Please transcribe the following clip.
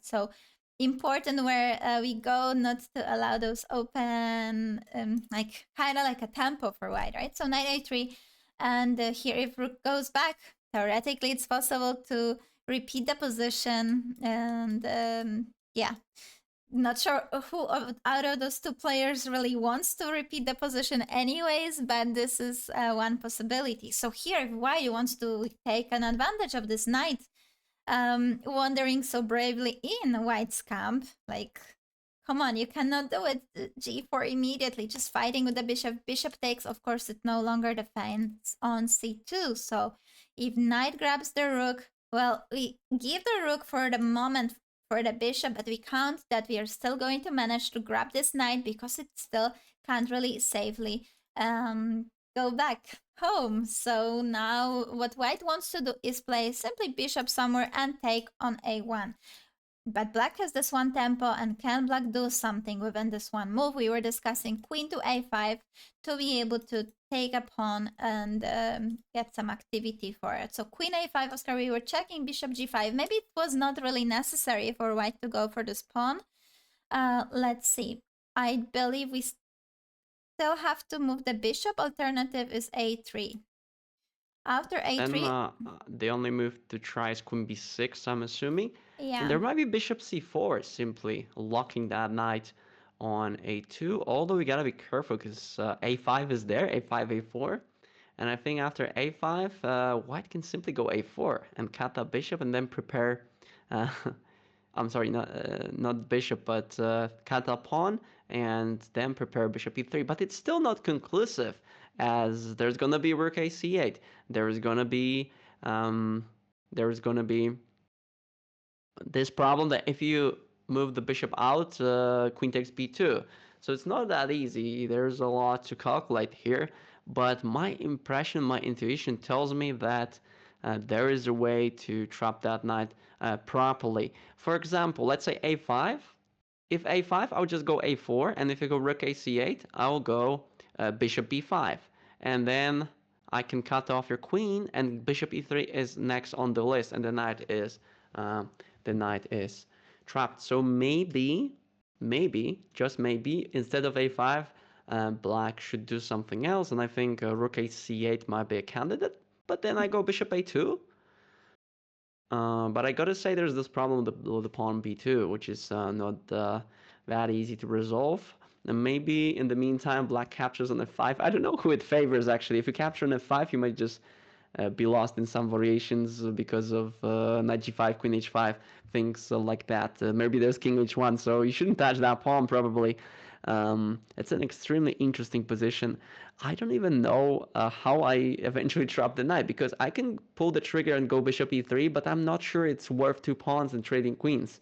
white. So important where we go, not to allow those open, like kind of like a tempo for white, right? So knight a3, and here if rook goes back, theoretically it's possible to repeat the position, and yeah, not sure who out of those two players really wants to repeat the position anyways, but this is one possibility. So here, if white wants to take an advantage of this knight wandering so bravely in white's camp, like, come on, you cannot do it. G4 immediately, just fighting with the bishop. Bishop takes, of course, it no longer defends on c2. So if knight grabs the rook, well, we give the rook for the moment for the bishop, but we count that we are still going to manage to grab this knight because it still can't really safely go back home. So now what white wants to do is play simply bishop somewhere and take on a1. But black has this one tempo, and can black do something within this one move? We were discussing queen to a5 to be able to take a pawn and get some activity for it. So queen a5, Oscar, we were checking bishop g5. Maybe it was not really necessary for white to go for this pawn. Let's see. I believe we still have to move the bishop. Alternative is a3. After a3... Then the only move to try is queen b6, I'm assuming. Yeah. And there might be bishop c4, simply locking that knight on a2. Although we gotta be careful because a5 is there, a5, a4. And I think after a5, white can simply go a4 and cut that bishop and then prepare... I'm sorry, not bishop, but cut that pawn and then prepare bishop e3. But it's still not conclusive, as there's gonna be rook a c8. There's gonna be this problem that if you move the bishop out, queen takes b2. So it's not that easy. There's a lot to calculate here. But my impression, my intuition tells me that there is a way to trap that knight properly. For example, let's say a5. If a5, I'll just go a4. And if you go rook a c8, I'll go bishop b5. And then I can cut off your queen, and bishop e3 is next on the list, and the knight is trapped. So maybe, just maybe, instead of a5, black should do something else, and I think rook a c8 might be a candidate. But then I go bishop a2. But I gotta say, there's this problem with the pawn b2, which is not that easy to resolve. And maybe in the meantime, black captures on f5. I don't know who it favors, actually. If you capture on f5, you might just be lost in some variations because of knight g5, queen h5, things like that. Maybe there's king h1, so you shouldn't touch that pawn, probably. It's an extremely interesting position. I don't even know how I eventually trap the knight, because I can pull the trigger and go bishop e3, but I'm not sure it's worth two pawns and trading queens.